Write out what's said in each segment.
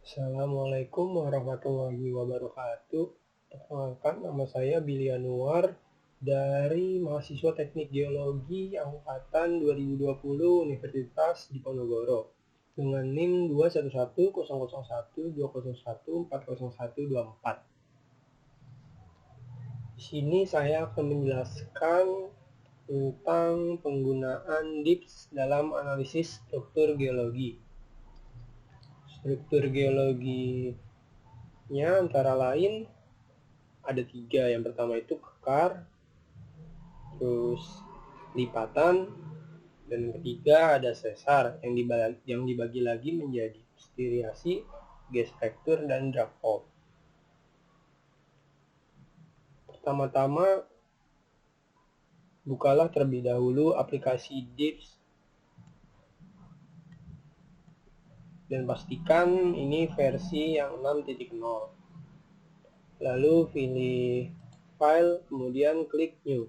Assalamualaikum warahmatullahi wabarakatuh. Perkenalkan, nama saya Billy Anwar dari mahasiswa Teknik Geologi angkatan 2020 Universitas Diponegoro dengan NIM 21100120140140124. Di sini saya akan menjelaskan tentang penggunaan DIPS dalam analisis struktur geologi. Struktur geologinya antara lain ada 3. Yang pertama itu kekar, terus lipatan, dan yang ketiga ada sesar yang dibagi lagi menjadi striasi, gas fracture, dan drag fault. Pertama-tama, bukalah terlebih dahulu aplikasi DIPS dan pastikan ini versi yang 6.0. Lalu pilih file, kemudian klik new.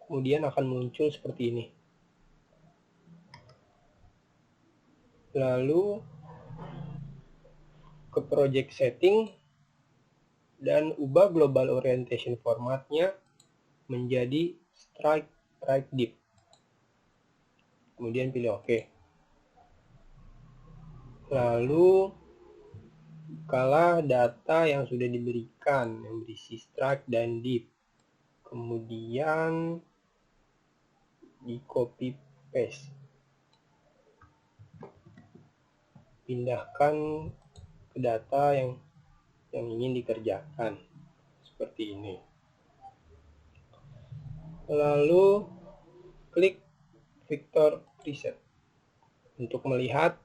Kemudian akan muncul seperti ini. Lalu ke project setting dan ubah global orientation formatnya menjadi strike right dip. Kemudian pilih OK. Lalu bukalah data yang sudah diberikan yang berisi strike dan dip. Kemudian di copy paste. Pindahkan ke data yang ingin dikerjakan seperti ini. Lalu klik vector preset untuk melihat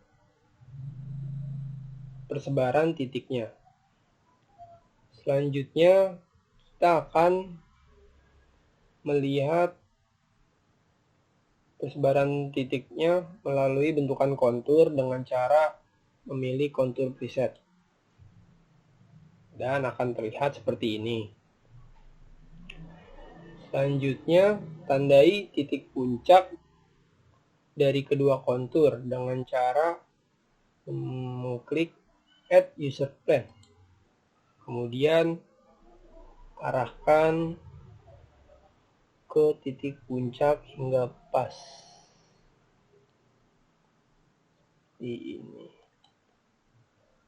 persebaran titiknya. Selanjutnya kita akan melihat persebaran titiknya melalui bentukan kontur dengan cara memilih kontur preset. Dan akan terlihat seperti ini. Selanjutnya, tandai titik puncak dari kedua kontur dengan cara mengklik Add User Plan. Kemudian arahkan ke titik puncak hingga pas di ini.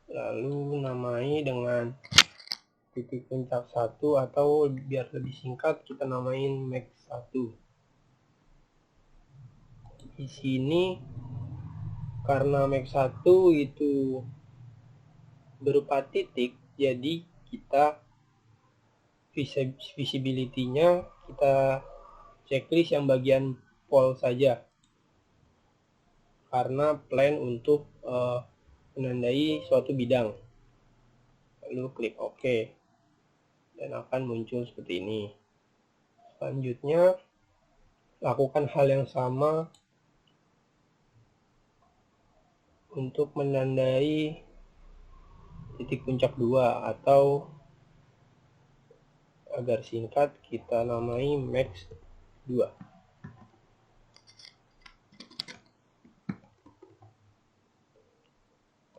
Lalu namai dengan titik puncak 1 atau biar lebih singkat kita namain max 1. Di sini karena max 1 itu berupa titik, jadi kita visibility-nya kita checklist yang bagian pole saja, karena plan untuk menandai suatu bidang. Lalu klik OK dan akan muncul seperti ini. Selanjutnya lakukan hal yang sama untuk menandai titik puncak 2 atau agar singkat kita namai max 2.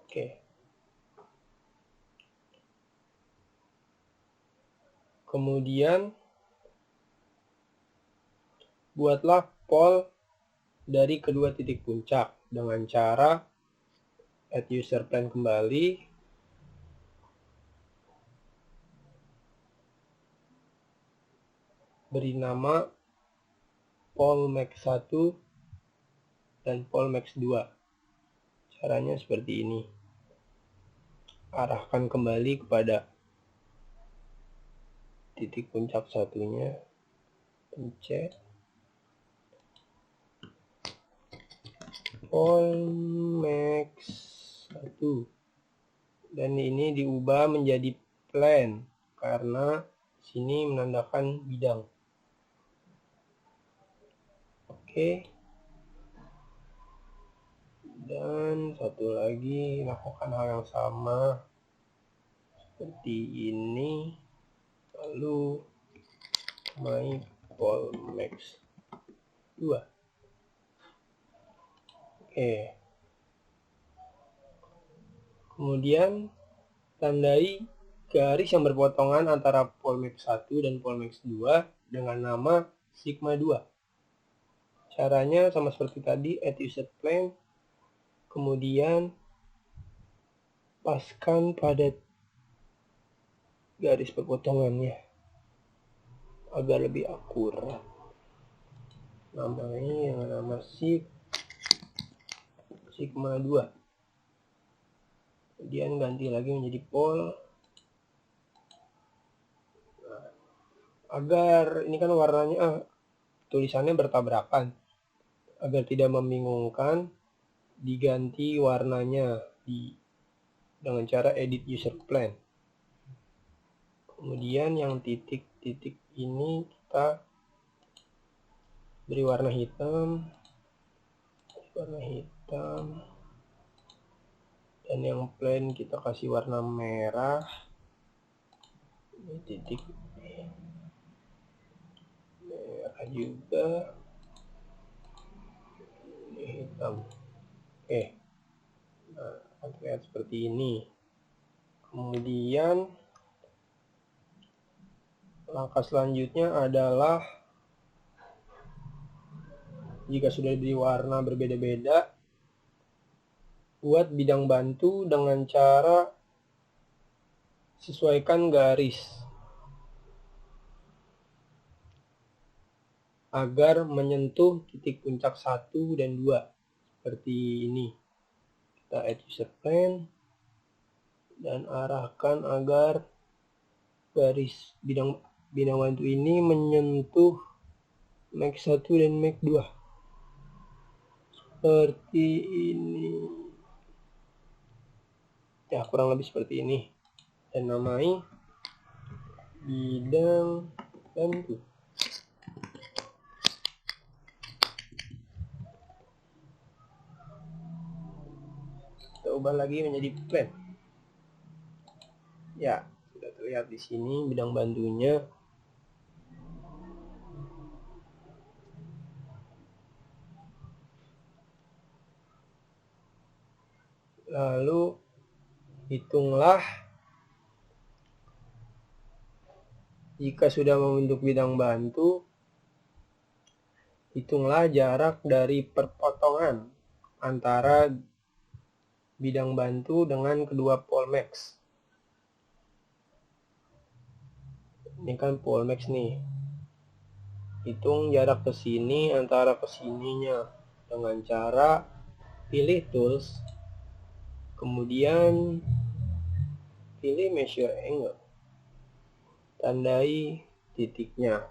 Oke. Kemudian buatlah pole dari kedua titik puncak dengan cara add user plan kembali, beri nama pole max 1 dan pole max 2. Caranya seperti ini. Arahkan kembali kepada titik puncak satunya, pencet pole max 1 dan ini diubah menjadi plan karena sini menandakan bidang. Oke. Dan satu lagi, lakukan hal yang sama seperti ini. Lalu my pole max 2. Oke. Kemudian tandai garis yang berpotongan antara polmax 1 dan polmax 2 dengan nama sigma 2. Caranya sama seperti tadi, add user plane, kemudian paskan pada garis perpotongannya agar lebih akurat. Namanya dengan nama sigma 2. Kemudian ganti lagi menjadi pol. Nah, agar ini kan warnanya tulisannya bertabrakan, agar tidak membingungkan, diganti warnanya dengan cara edit user plane. Kemudian yang titik-titik ini kita beri warna hitam, dan yang plane kita kasih warna merah. Ini titik merah juga, ini hitam. Oke, nah akan terlihat seperti ini. Kemudian langkah selanjutnya adalah jika sudah diberi warna berbeda-beda, buat bidang bantu dengan cara sesuaikan garis agar menyentuh titik puncak 1 dan 2 seperti ini. Kita add user plane dan arahkan agar garis bidang bantu ini menyentuh max 1 dan max 2 seperti ini ya, kurang lebih seperti ini, dan namai bidang bantu. Kita ubah lagi menjadi plane. Ya, sudah terlihat di sini bidang bantunya. Lalu hitunglah jika sudah membentuk bidang bantu, hitunglah jarak dari perpotongan antara bidang bantu dengan kedua polmax. Ini kan polmax nih. Hitung jarak ke sini antara kesininya dengan cara pilih tools, kemudian pilih measure angle, tandai titiknya,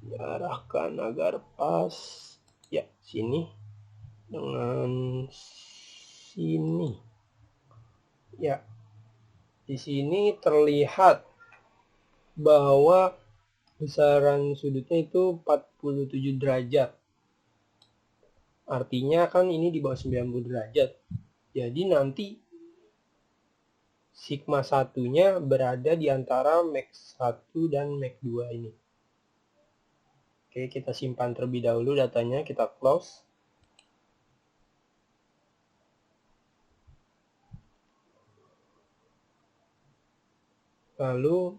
diarahkan agar pas ya, sini dengan sini ya. Di sini terlihat bahwa besaran sudutnya itu 47 derajat. Artinya kan ini di bawah 90 derajat. Jadi nanti sigma 1-nya berada di antara max 1 dan max 2 ini. Oke, kita simpan terlebih dahulu datanya, kita close. Lalu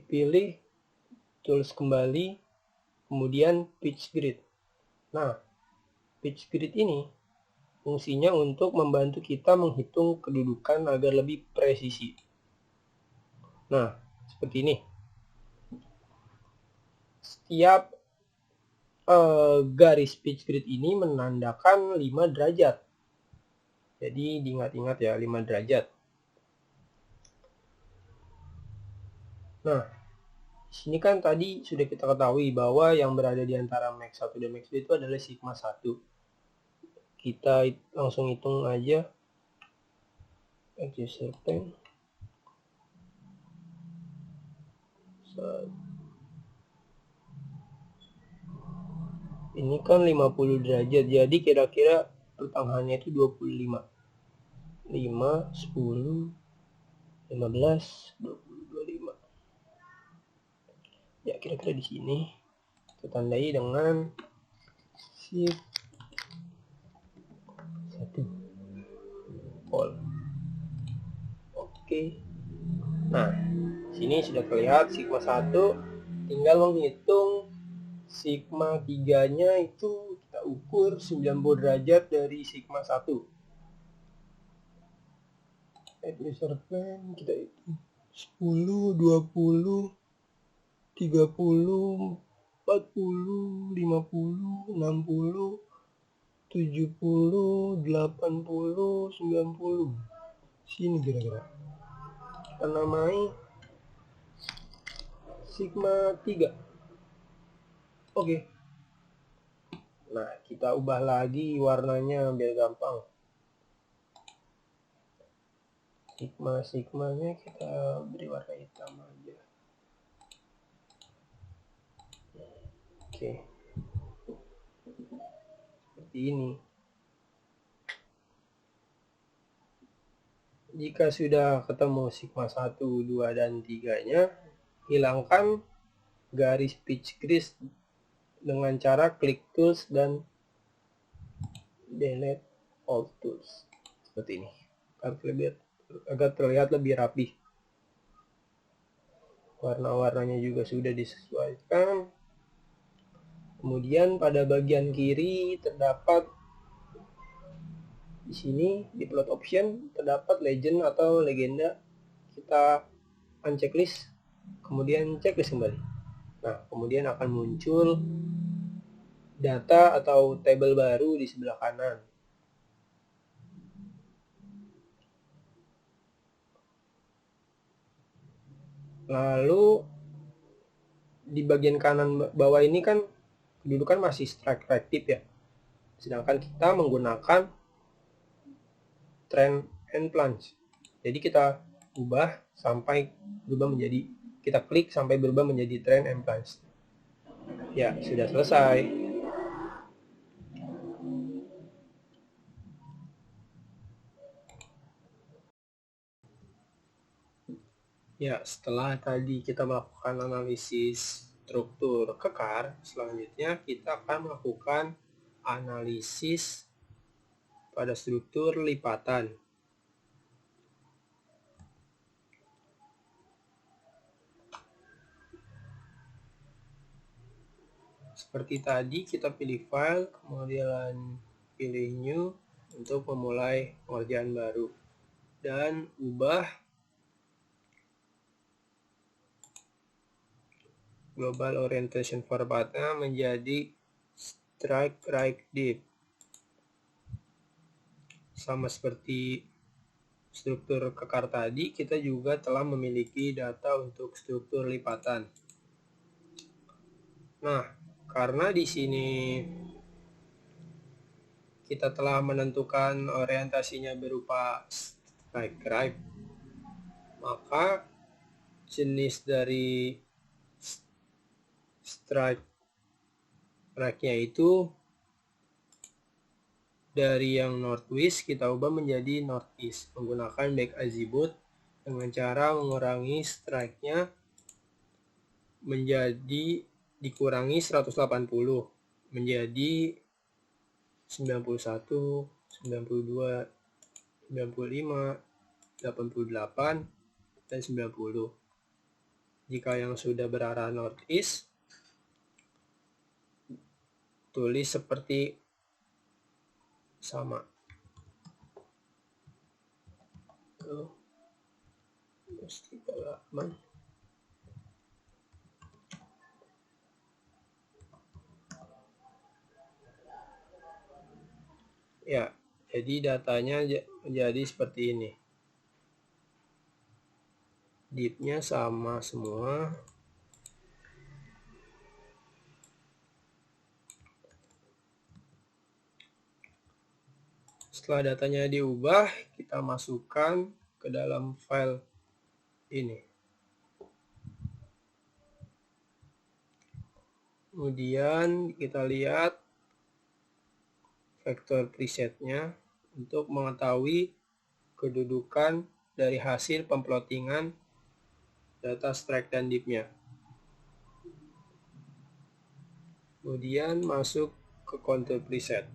pilih tools kembali, kemudian pitch grid. Nah, pitch grid ini fungsinya untuk membantu kita menghitung kedudukan agar lebih presisi. Nah, seperti ini. Setiap garis pitch grid ini menandakan 5 derajat. Jadi diingat-ingat ya, 5 derajat. Nah, sini kan tadi sudah kita ketahui bahwa yang berada di antara max 1 dan max 2 itu adalah sigma 1. Kita langsung hitung aja. User plane. Ini kan 50 derajat, jadi kira-kira pertengahannya itu 25. 5, 10, 15, 20, 25. Ya, kira-kira di sini. Kita tandai dengan shift 1. all. Oke. Nah, sini sudah terlihat sigma 1, tinggal menghitung sigma 3-nya itu kita ukur 90 derajat dari sigma 1. Add user plan kita hitung 10, 20, 30, 40, 50, 60, 70, 80, 90. Sini kira-kira. Kita namai sigma 3. Oke. Nah, kita ubah lagi warnanya biar gampang. Sigmanya kita beri warna hitam aja. Oke. Seperti ini. Jika sudah ketemu sigma 1, 2, dan 3-nya, hilangkan garis pitch crease dengan cara klik tools dan delete all tools. Seperti ini. Agar terlihat lebih rapi. Warna-warnanya juga sudah disesuaikan. Kemudian pada bagian kiri terdapat di sini di plot option terdapat legend atau legenda. Kita unchecklist, kemudian checklist kembali. Nah, kemudian akan muncul data atau tabel baru di sebelah kanan. Lalu di bagian kanan bawah ini kan kedudukan masih strike reactive ya. Sedangkan kita menggunakan trend and plunge. Jadi kita ubah sampai berubah menjadi, kita klik sampai berubah menjadi trend and plunge. Ya, sudah selesai. Ya, setelah tadi kita melakukan analisis struktur kekar, selanjutnya kita akan melakukan analisis pada struktur lipatan. Seperti tadi, kita pilih file, kemudian pilih new untuk memulai pengerjaan baru. Dan ubah global orientation formatnya menjadi strike right deep. Sama seperti struktur kekar tadi, kita juga telah memiliki data untuk struktur lipatan. Nah, karena di sini kita telah menentukan orientasinya berupa strike right, maka jenis dari strike right-nya itu dari yang northwest kita ubah menjadi northeast menggunakan back azimuth dengan cara mengurangi strike-nya menjadi dikurangi 180 menjadi 91, 92, 95, 88, dan 90. Jika yang sudah berarah northeast, tulis seperti sama. Mesti halaman. Ya, jadi datanya menjadi seperti ini. Deep-nya sama semua. Setelah datanya diubah, kita masukkan ke dalam file ini. Kemudian kita lihat vektor presetnya untuk mengetahui kedudukan dari hasil pemplottingan data strike dan dip-nya. Kemudian masuk ke contour preset.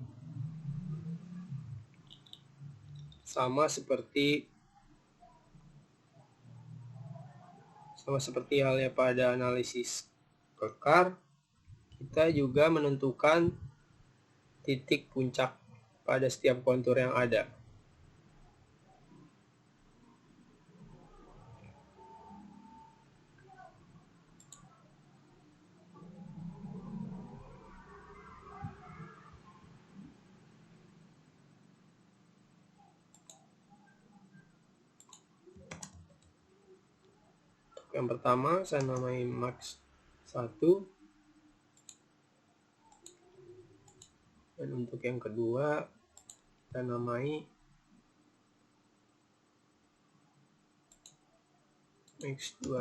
sama seperti halnya pada analisis kekar, kita juga menentukan titik puncak pada setiap kontur yang ada. Yang pertama saya namai max 1, dan untuk yang kedua saya namai max 2.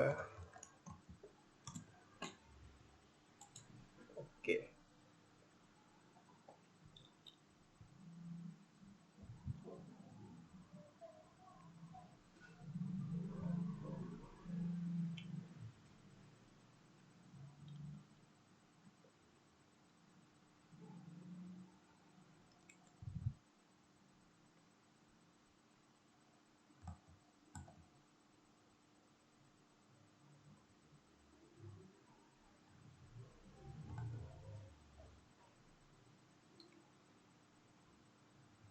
Oke.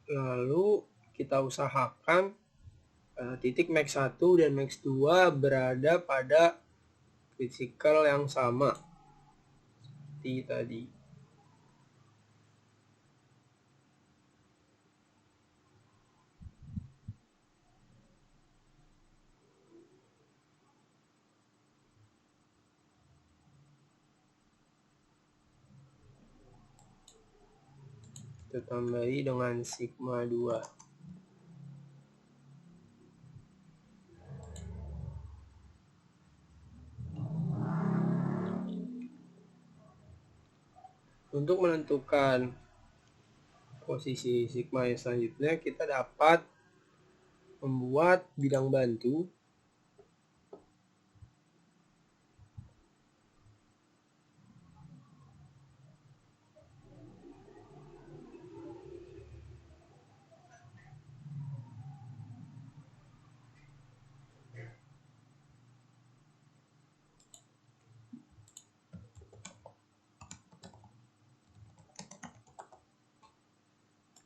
Lalu kita usahakan titik max 1 dan max 2 berada pada critical yang sama seperti tadi. Kita tambahi dengan sigma 2. Untuk menentukan posisi sigma yang selanjutnya, kita dapat membuat bidang bantu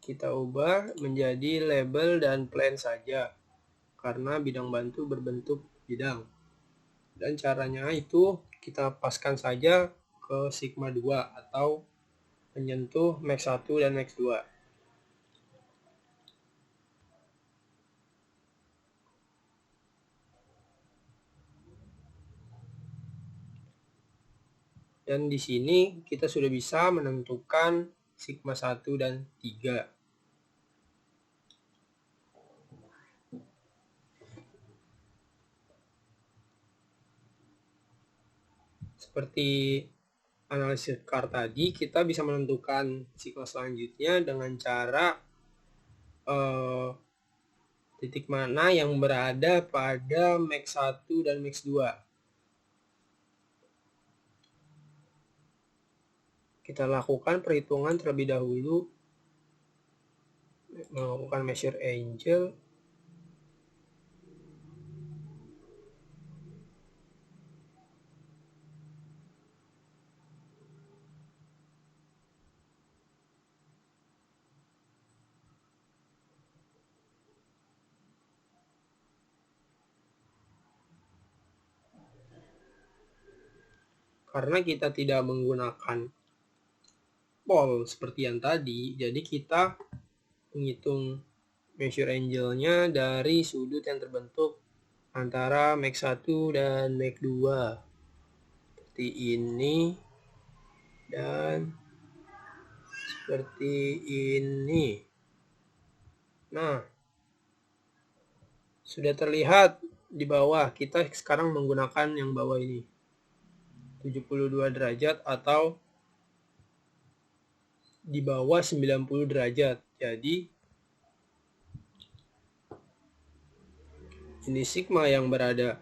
kita ubah menjadi label dan plan saja, karena bidang bantu berbentuk bidang. Dan caranya itu kita paskan saja ke sigma 2 atau menyentuh max 1 dan max 2. Dan di sini kita sudah bisa menentukan sigma 1 dan 3. Seperti analisis kar tadi, kita bisa menentukan sigma selanjutnya dengan cara titik mana yang berada pada max 1 dan max 2. Kita lakukan perhitungan terlebih dahulu, melakukan measure angle. Karena kita tidak menggunakan pole seperti yang tadi, jadi kita menghitung measure angle-nya dari sudut yang terbentuk antara max 1 dan max 2. Seperti ini dan seperti ini. Nah, sudah terlihat di bawah. Kita sekarang menggunakan yang bawah ini, 72 derajat atau di bawah 90 derajat. Jadi ini sigma yang berada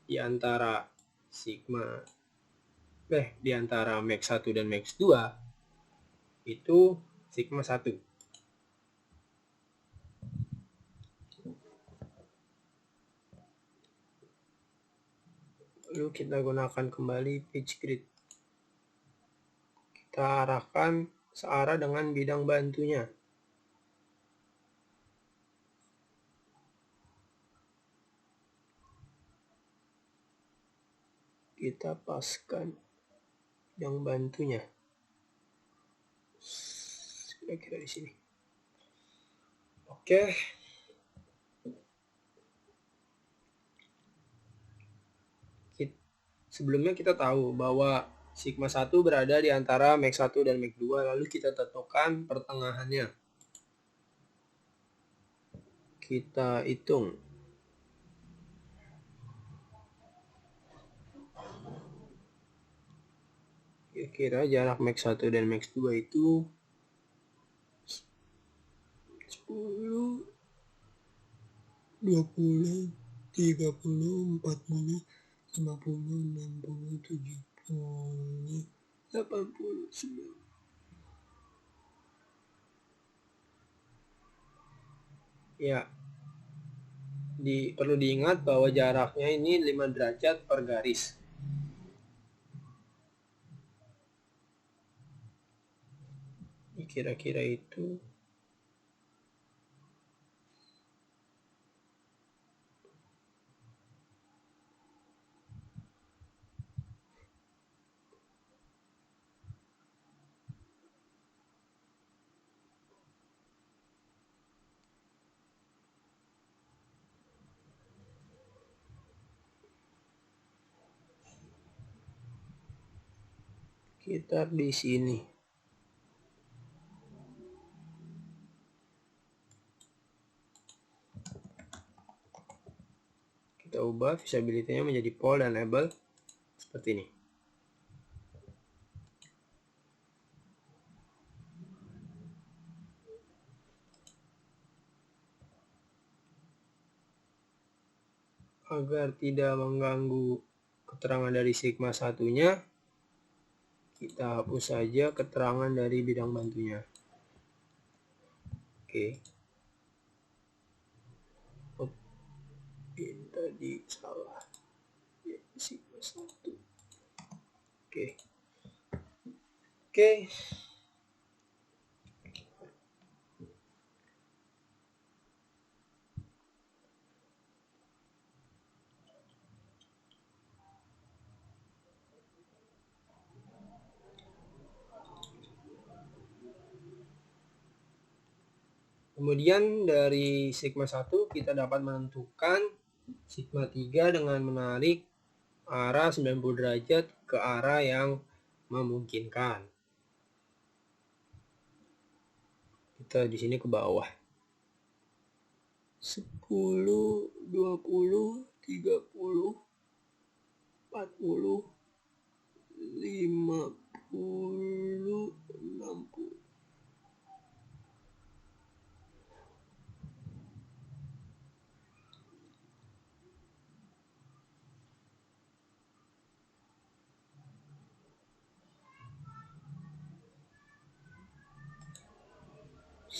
di antara di antara max 1 dan max 2 itu sigma 1. Lalu kita gunakan kembali pitch grid. Kita arahkan searah dengan bidang bantunya. Kita paskan bidang bantunya. Kira-kira di sini. Oke. Sebelumnya kita tahu bahwa sigma 1 berada di antara max 1 dan max 2, lalu kita tentukan pertengahannya. Kita hitung. Kira-kira jarak max 1 dan max 2 itu 10, 20, 30, 40, 50, 60, 70, 80, 90. Ya, perlu diingat bahwa jaraknya ini 5 derajat per garis. Kira-kira itu. Sekitar di sini. Kita ubah visibility-nya menjadi pole dan label seperti ini. Agar tidak mengganggu keterangan dari sigma satunya, kita hapus saja keterangan dari bidang bantunya. Oke. Ini tadi salah. Sigma 1. Oke. Kemudian dari sigma 1 kita dapat menentukan sigma 3 dengan menarik arah 90 derajat ke arah yang memungkinkan. Kita di sini ke bawah. 10, 20, 30, 40, 50, 60.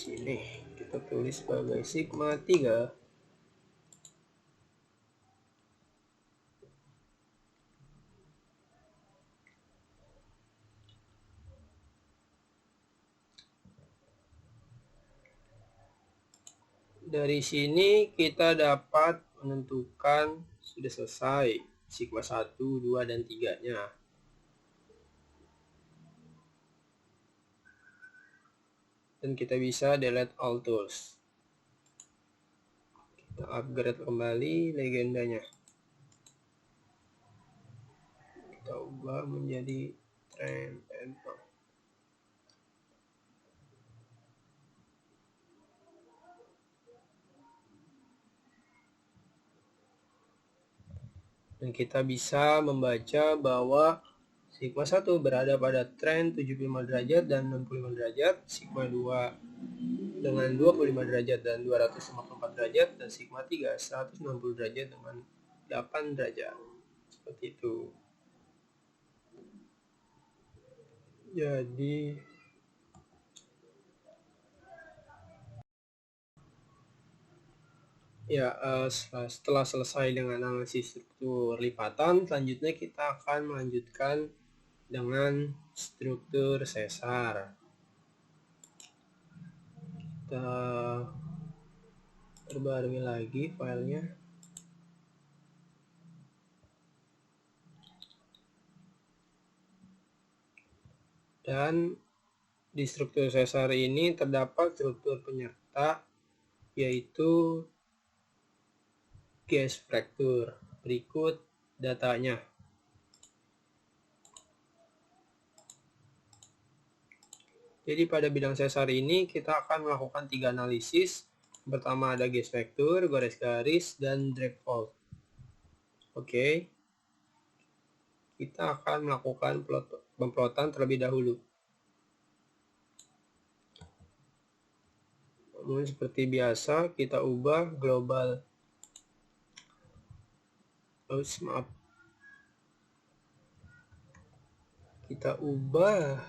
Sini kita tulis sebagai sigma 3. Dari sini kita dapat menentukan sudah selesai sigma 1, 2, dan 3-nya. Dan kita bisa delete all tools. Kita upgrade kembali legendanya. Kita ubah menjadi trend enter. Dan kita bisa membaca bahwa sigma 1 berada pada trend 75 derajat dan 65 derajat, sigma 2 dengan 25 derajat dan 254 derajat, dan sigma 3 160 derajat dengan 8 derajat. Seperti itu. Jadi Ya, setelah selesai dengan analisis struktur lipatan, selanjutnya kita akan melanjutkan dengan struktur sesar. Kita perbarui lagi filenya. Dan di struktur sesar ini terdapat struktur penyerta, yaitu gas fracture. Berikut datanya. Jadi pada bidang sesar ini kita akan melakukan 3 analisis. Pertama ada gas fracture, garis-garis, dan drag fault. Oke. Kita akan melakukan pemplotan terlebih dahulu. Namun seperti biasa kita ubah global. Kita ubah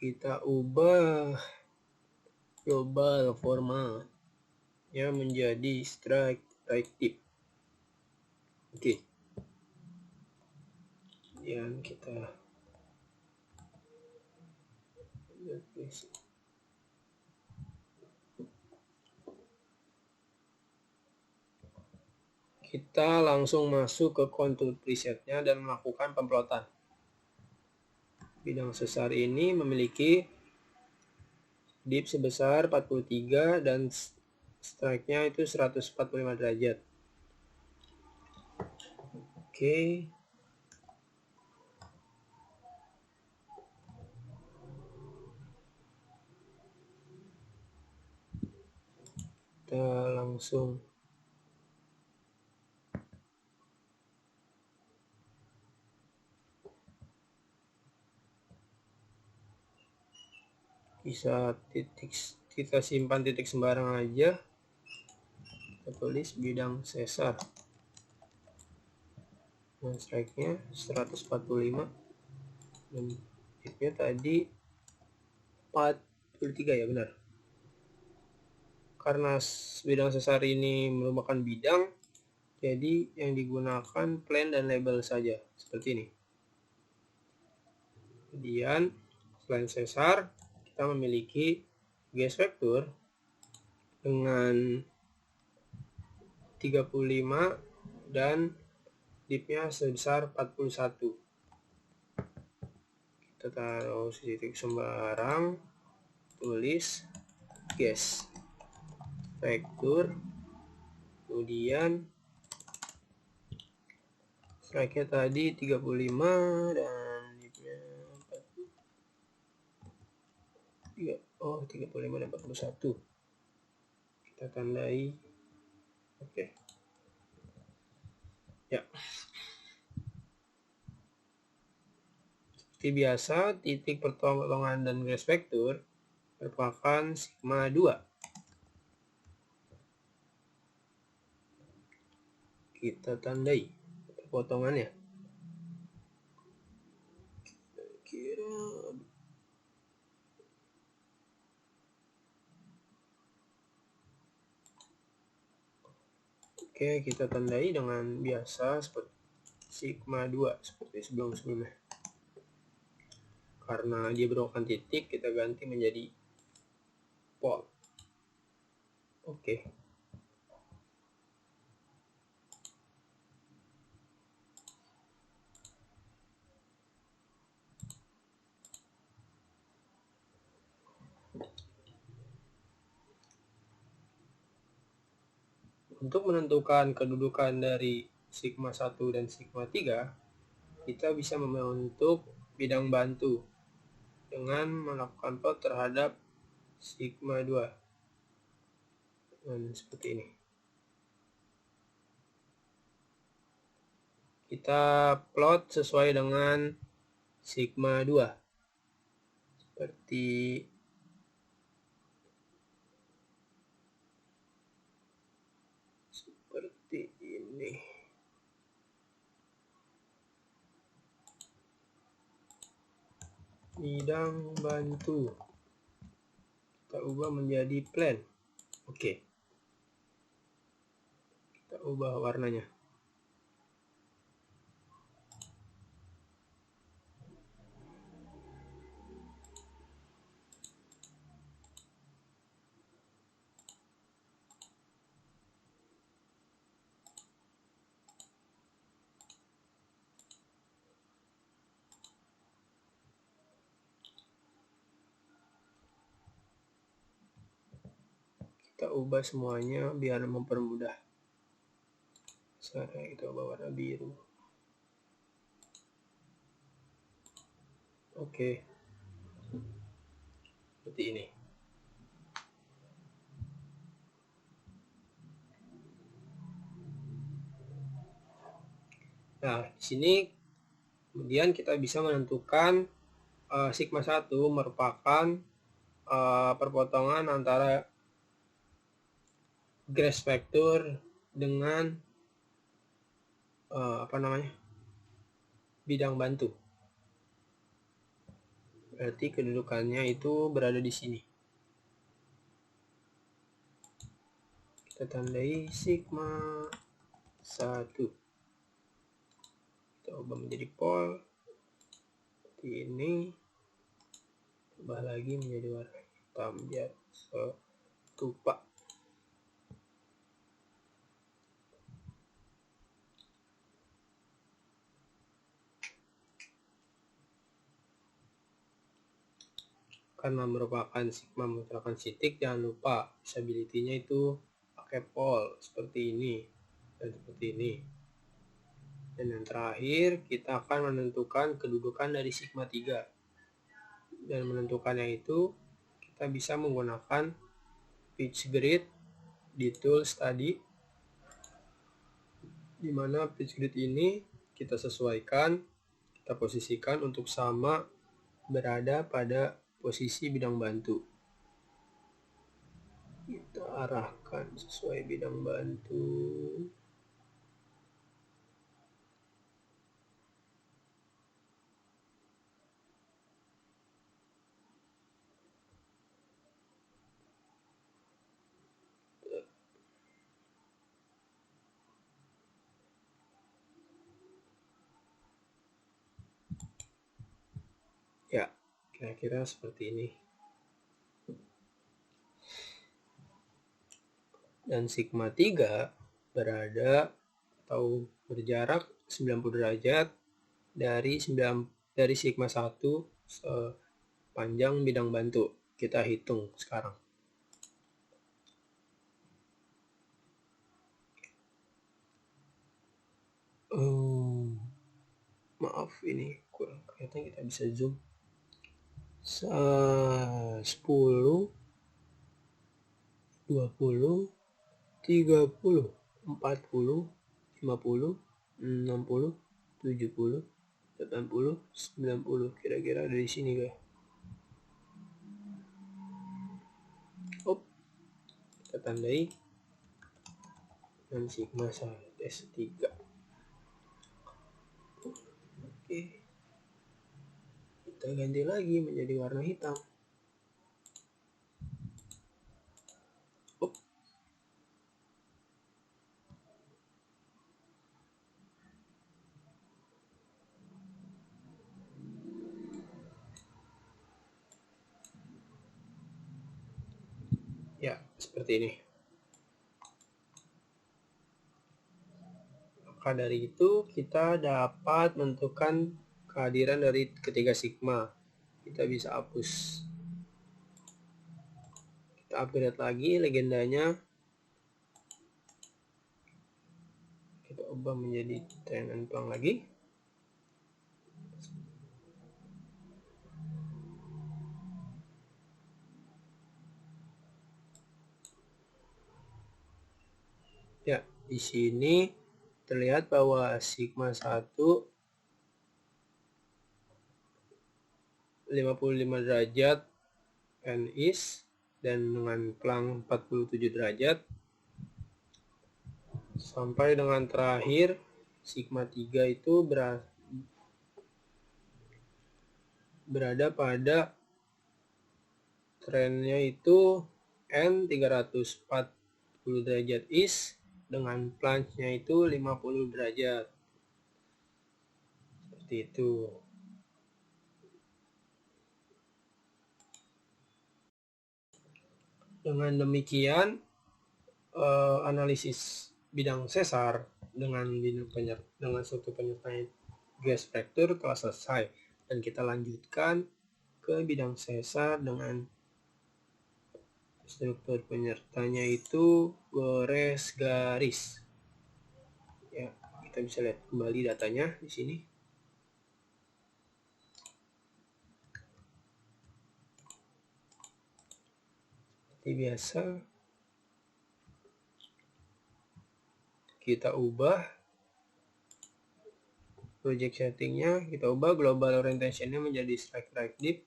kita ubah global format ya menjadi strike tip. Oke. Kemudian kita langsung masuk ke kontur presetnya dan melakukan pemplotan. Bidang sesar ini memiliki dip sebesar 43 dan strike-nya itu 145 derajat. Oke. Kita langsung bisa kita simpan titik sembarang aja. Kita tulis bidang sesar dan strike-nya 145 dan dipnya tadi 43 ya, benar. Karena bidang sesar ini merupakan bidang, jadi yang digunakan plan dan label saja seperti ini. Kemudian selain sesar kita memiliki gas vector dengan 35 dan dipnya sebesar 41. Kita taruh titik sembarang, tulis gas vector, kemudian strike-nya tadi 35 dan dipnya 35 dan 41. Kita tandai. Oke. Ya. Seperti biasa, titik pertolongan dan gas vector merupakan sigma 2. Kita tandai potongannya. Oke, kita tandai dengan biasa seperti sigma 2 seperti sebelum-sebelumnya. Karena dia berupakan titik, kita ganti menjadi volt. Oke. Untuk menentukan kedudukan dari sigma 1 dan sigma 3, kita bisa membentuk bidang bantu dengan melakukan plot terhadap sigma 2. Dan seperti ini. Kita plot sesuai dengan sigma 2. Seperti ini. bidang bantu. Kita ubah menjadi plan. Oke. Kita ubah warnanya. Kita ubah semuanya biar mempermudah. Sekarang kita ubah warna biru. Oke. Seperti ini. Nah, di sini kemudian kita bisa menentukan sigma 1 merupakan perpotongan antara grace vector dengan bidang bantu. Berarti kedudukannya itu berada di sini. Kita tandai sigma 1. Kita ubah menjadi pol seperti ini. Ubah lagi menjadi warna hitam biar serupa. Karena merupakan sigma merupakan titik, jangan lupa visibility-nya itu pakai pol seperti ini dan seperti ini. Dan yang terakhir kita akan menentukan kedudukan dari sigma 3. Dan menentukannya itu kita bisa menggunakan pitch grid di tools tadi, di mana pitch grid ini kita sesuaikan, kita posisikan untuk sama berada pada posisi bidang bantu. Kita arahkan sesuai bidang bantu. Ya, kira-kira seperti ini. Dan sigma 3 berada atau berjarak 90 derajat dari sigma 1 sepanjang bidang bantu. Kita hitung sekarang. Maaf, ini kurang kelihatan, kita bisa zoom. 10, 20, 30, 40, 50, 60, 70, 80, 90. Kira-kira dari sini guys. Kita tandai dengan sigma S3. Oke. Kita ganti lagi menjadi warna hitam. Ya, seperti ini. Maka dari itu kita dapat menentukan kehadiran dari ketiga sigma. Kita bisa hapus. Kita upgrade lagi legendanya. Kita ubah menjadi tren and plong lagi. Ya, di sini terlihat bahwa sigma 1 55 derajat and east dan dengan plong 47 derajat sampai dengan berada pada trennya itu N 340 derajat is dengan plunge-nya itu 50 derajat. Seperti itu. Dengan demikian, analisis bidang sesar dengan struktur penyertaan gas fracture telah selesai, dan kita lanjutkan ke bidang sesar dengan struktur penyertanya itu gores garis. Ya, kita bisa lihat kembali datanya di sini. Seperti biasa, kita ubah project settingnya, kita ubah global orientation-nya menjadi strike right deep.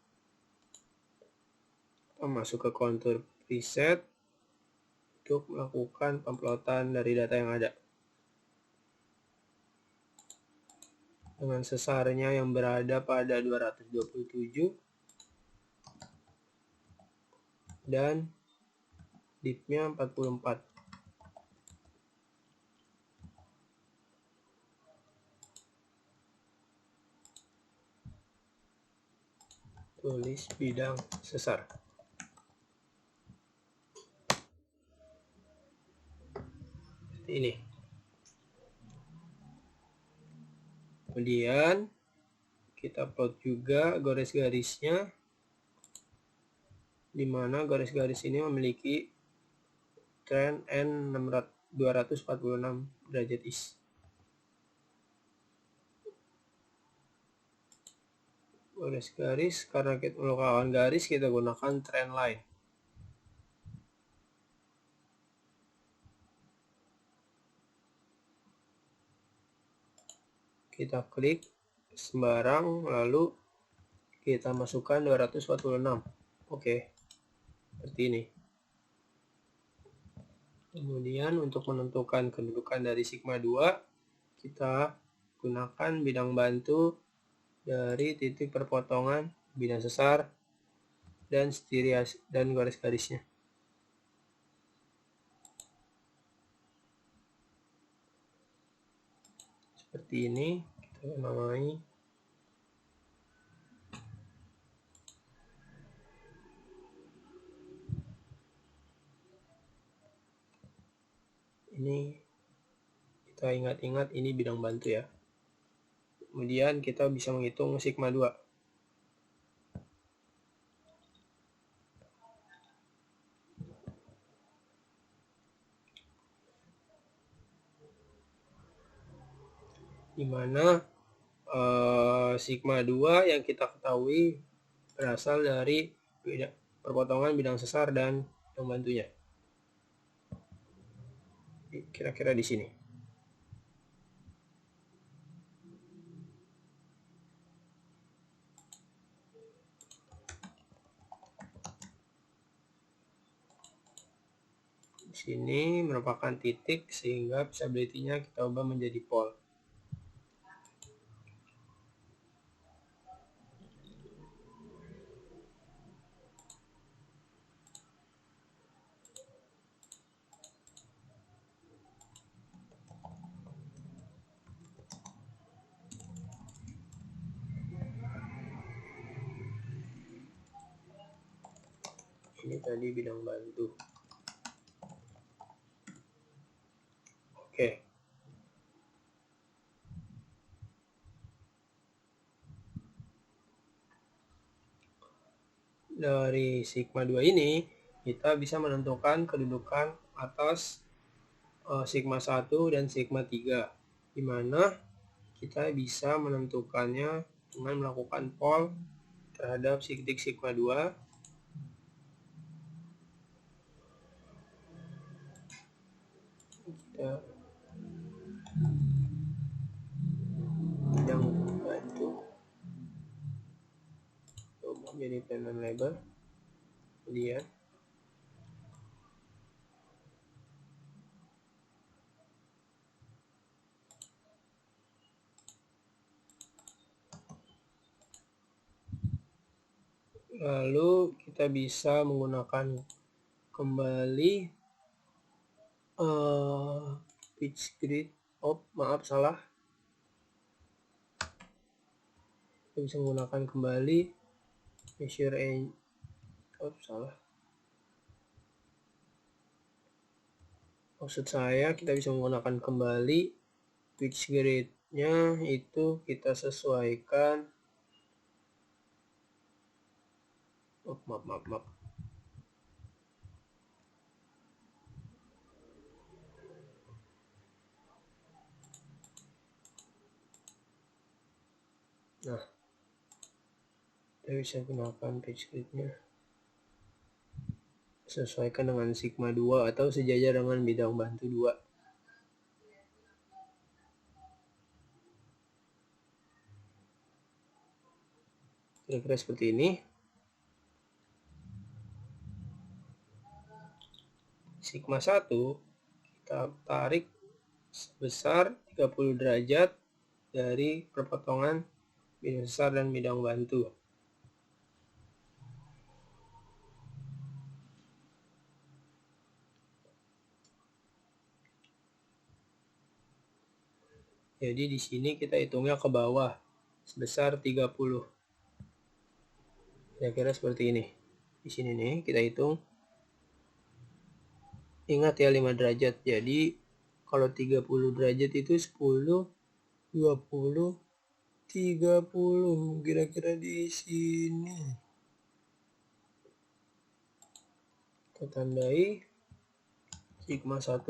Kita masuk ke contour preset untuk melakukan pemplotan dari data yang ada. Dengan sesarnya yang berada pada 227 dan deepnya 44. Tulis bidang sesar. Seperti ini. Kemudian kita plot juga garis-garisnya, di mana garis-garis ini memiliki trend N 246 derajat is. Garis-garis, karena kita melakukan garis, kita gunakan trend line. Kita klik sembarang, lalu kita masukkan 246. Oke, seperti ini. Kemudian untuk menentukan kedudukan dari sigma 2, kita gunakan bidang bantu dari titik perpotongan bidang sesar dan stirias dan garis-garisnya. Seperti ini, kita namai. Ini kita ingat-ingat, ini bidang bantu ya. Kemudian kita bisa menghitung sigma 2. Di mana sigma 2 yang kita ketahui berasal dari perpotongan bidang sesar dan yang bantunya. Kira-kira di sini. Di sini merupakan titik sehingga visibility-nya kita ubah menjadi pole. Ini tadi bidang bantu. Oke. Dari sigma 2 ini, kita bisa menentukan kedudukan atas sigma 1 dan sigma 3, di mana kita bisa menentukannya dengan melakukan pole terhadap titik sigma 2. Kita bidang bantu coba menjadi payment label. Kemudian Lalu kita bisa menggunakan kembali pitch grid. Maaf, salah. Kita bisa menggunakan kembali measure and salah. Maksud saya kita bisa menggunakan kembali pitch grid-nya, itu kita sesuaikan. Maaf. Nah, kita bisa gunakan pitch grid-nya sesuaikan dengan sigma 2 atau sejajar dengan bidang bantu 2. Kira-kira seperti ini. Sigma 1 kita tarik sebesar 30 derajat dari perpotongan bidang sesar dan bidang bantu. Jadi di sini kita hitungnya ke bawah sebesar 30. Kira-kira seperti ini. Di sini nih kita hitung. Ingat ya 5 derajat. Jadi kalau 30 derajat itu 10, 20, 30. Kira-kira di sini. Kita tandai sigma 1.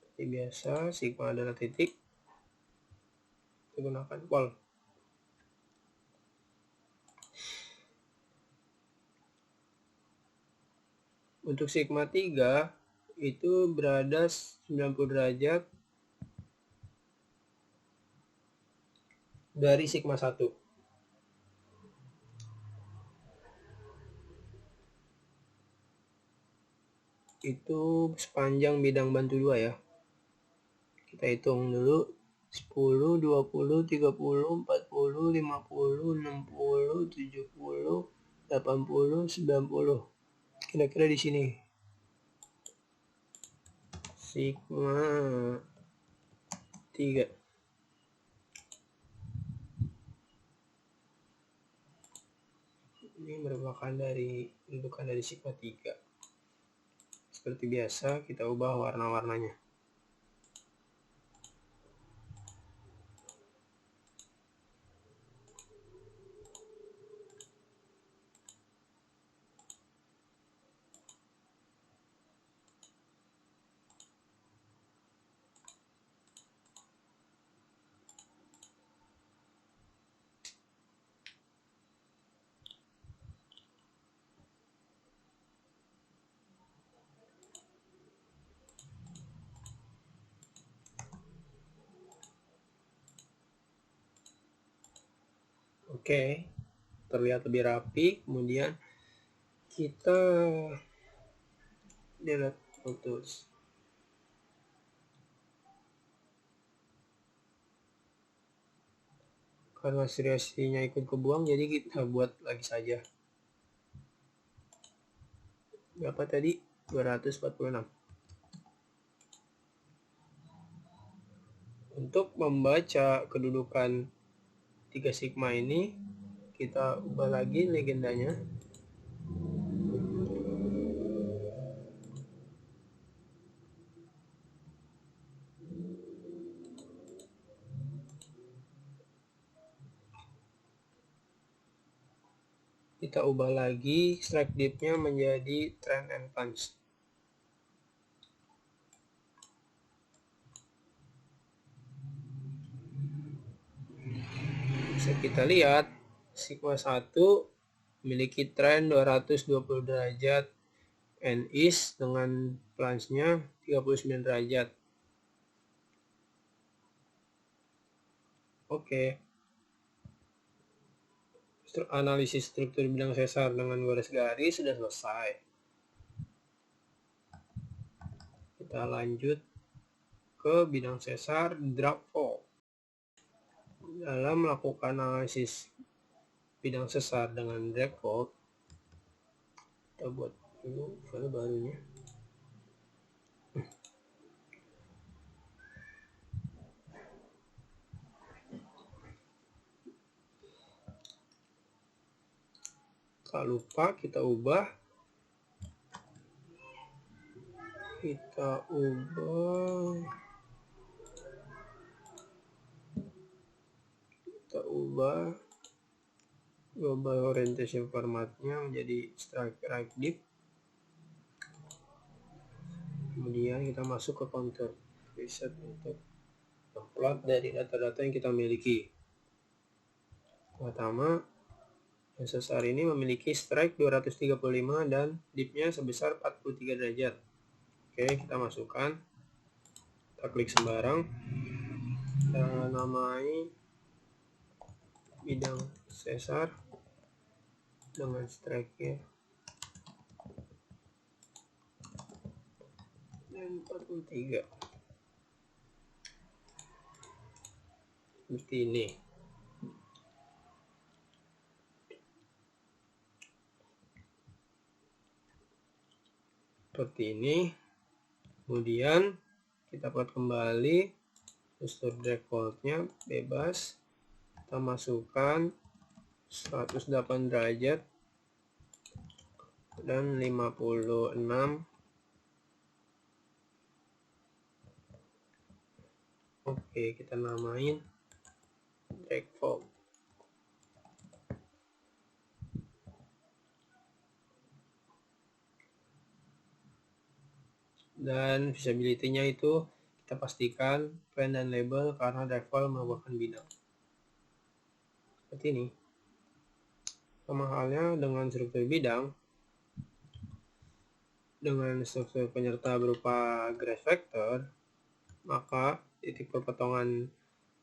Seperti biasa, sigma adalah titik. Kita gunakan pol. Untuk sigma 3 itu berada 90 derajat dari sigma 1. Itu sepanjang bidang bantu 2 ya. Kita hitung dulu 10, 20, 30, 40, 50, 60, 70, 80, 90. Kira-kira di sini. Sigma 3. Ini merupakan bentukan dari sigma 3. Seperti biasa, kita ubah warna-warnanya. Oke, terlihat lebih rapi. Kemudian kita delete fotos. Karena seriasinya ikut kebuang, jadi kita buat lagi saja. Berapa tadi? 246. Untuk membaca kedudukan 3 sigma ini, kita ubah lagi legendanya. Kita ubah lagi strike dip-nya menjadi trend and punch. Bisa kita lihat sigma 1 memiliki trend 220 derajat and east dengan plunge-nya 39 derajat. Oke. Analisis struktur bidang sesar dengan garis-garis sudah selesai. Kita lanjut ke bidang sesar drop fall. Dalam melakukan analisis bidang sesar dengan drag fold, kita buat dulu file barunya. Tak lupa kita ubah global orientation formatnya menjadi strike right div. Kemudian kita masuk ke counter reset untuk plot dari data-data yang kita miliki. Pertama, yang sesar ini memiliki strike 235 dan dipnya sebesar 43 derajat. Oke, kita masukkan. Kita klik sembarang. Kita namai bidang sesar dengan strike-nya dan 43. Seperti ini. Kemudian kita buat kembali gestur drag fold-nya bebas, kita masukkan 108 derajat dan 56. Oke, kita namain drag fold. Dan visibility-nya itu kita pastikan plan dan label karena drag fold merupakan bidang. Seperti ini. Sama halnya dengan struktur bidang, dengan struktur penyerta berupa graph vector, maka titik perpotongan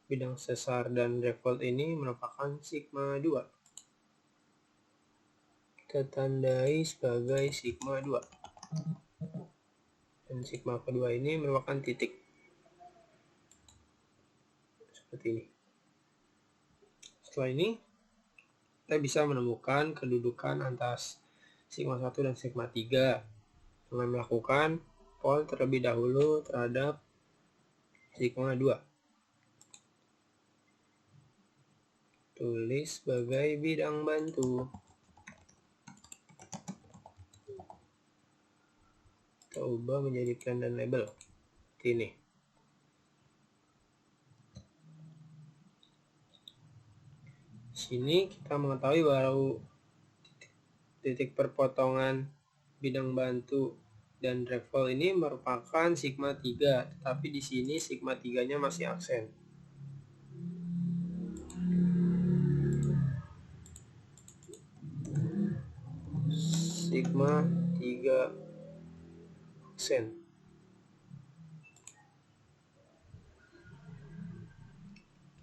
bidang sesar dan drag fold ini merupakan sigma 2. Kita tandai sebagai sigma 2. Dan sigma kedua ini merupakan titik. Seperti ini. Setelah ini, kita bisa menemukan kedudukan antara sigma 1 dan sigma 3 dengan melakukan poll terlebih dahulu terhadap sigma 2. Tulis sebagai bidang bantu. Kita ubah menjadi plan dan label. Seperti ini. Di sini kita mengetahui bahwa titik perpotongan bidang bantu dan drag fold ini merupakan sigma 3, tetapi di sini sigma 3-nya masih aksen. Sigma 3 aksen.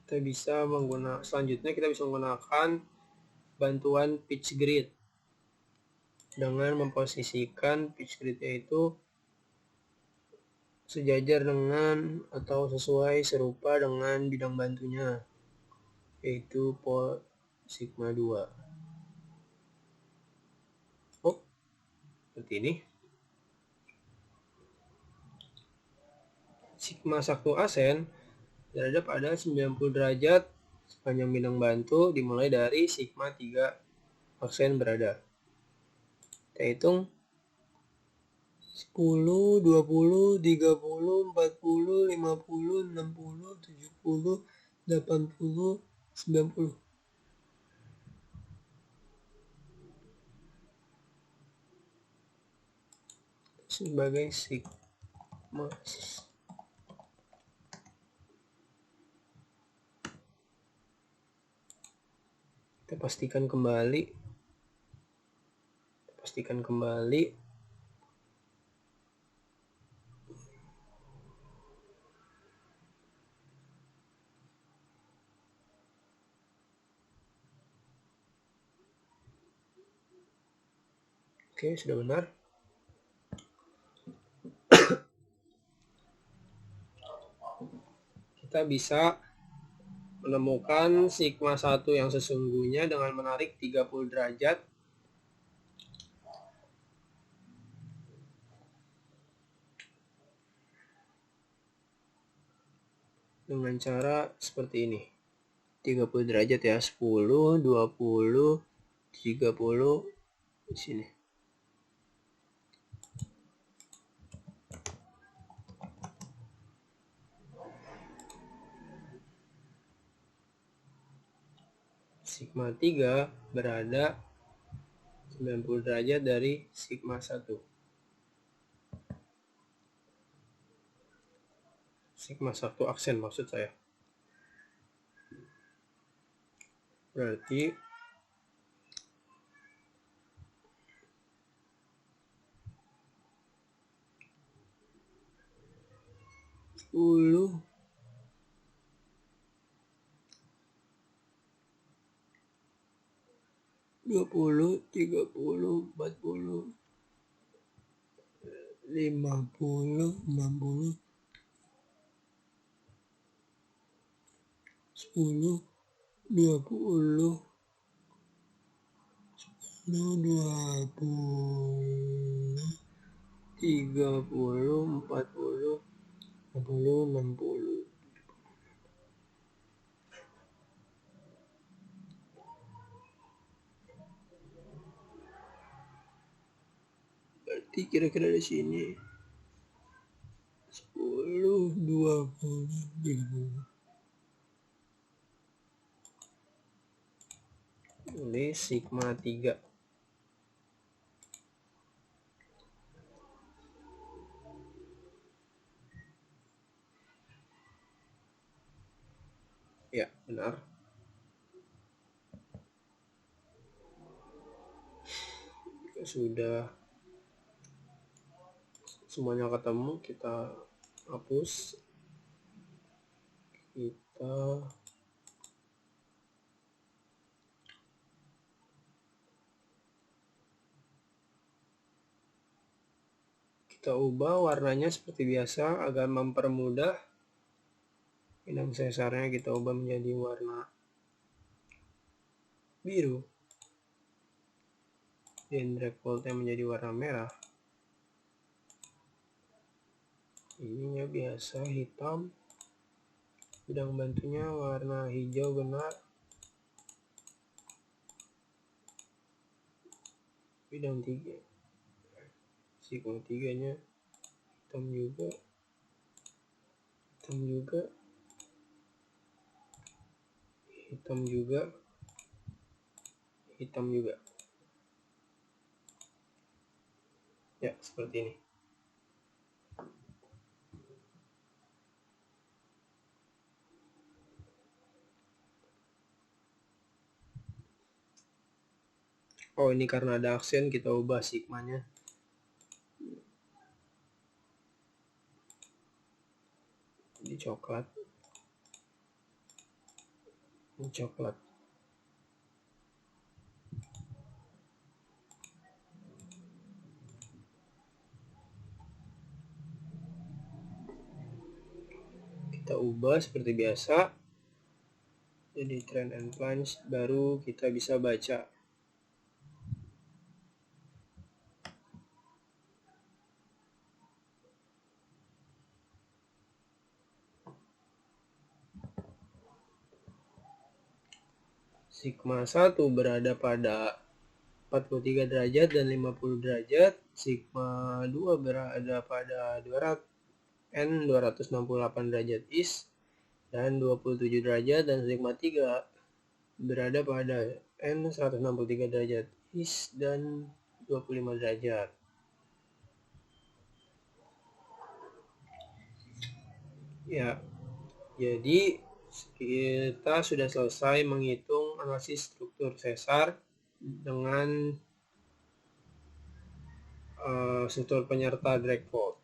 Selanjutnya kita bisa menggunakan bantuan pitch grid dengan memposisikan pitch grid-nya itu sejajar dengan atau serupa dengan bidang bantunya, yaitu pol sigma 2. Seperti ini. Sigma 1 aksen berada pada 90 derajat sepanjang bidang bantu dimulai dari sigma 3 aksen berada. Kita hitung 10, 20, 30, 40, 50, 60, 70, 80, 90. Sebagai sigma. Kita pastikan kembali. Oke, sudah benar. Kita bisa Menemukan sigma 1 yang sesungguhnya dengan menarik 30 derajat dengan cara seperti ini. 30 derajat ya, 10, 20, 30 di sini. Sigma 3 berada 90 derajat dari sigma 1. Sigma 1 aksen maksud saya. Berarti sepuluh, 20, 30, 40, 50, 60, 10, 20, 20, 30, 40, 50, 60. Berarti kira-kira di sini 10, 20, 30. Ini sigma 3. Ya, benar. Jika sudah semuanya ketemu, kita hapus. Kita ubah warnanya seperti biasa agar mempermudah. Benang sesarnya kita ubah menjadi warna biru. Dan drag voltnya menjadi warna merah. Ininya biasa hitam. Bidang bantunya warna hijau benar. Bidang 3. Sigma 3-nya hitam juga. Hitam juga. Hitam juga. Hitam juga. Ya, seperti ini. Oh, ini karena ada aksen, kita ubah sigmanya. Di coklat. Ini coklat. Kita ubah seperti biasa. Jadi trend and plunge, baru kita bisa baca. Sigma 1 berada pada 43 derajat dan 50 derajat. Sigma 2 berada pada 268 derajat east dan 27 derajat, dan sigma 3 berada pada N 163 derajat east dan 25 derajat. Ya, jadi kita sudah selesai menghitung analisis struktur sesar dengan struktur penyerta drag volt.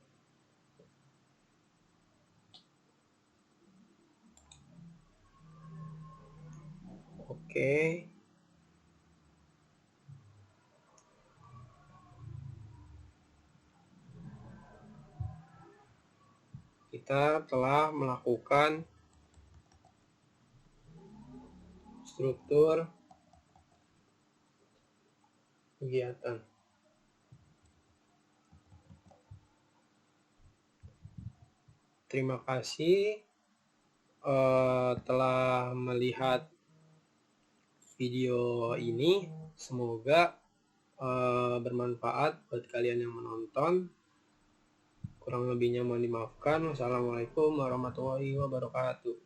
Oke. Kita telah melakukan struktur kegiatan. Terima kasih telah melihat video ini. Semoga bermanfaat buat kalian yang menonton. Kurang lebihnya mohon dimaafkan. Wassalamualaikum warahmatullahi wabarakatuh.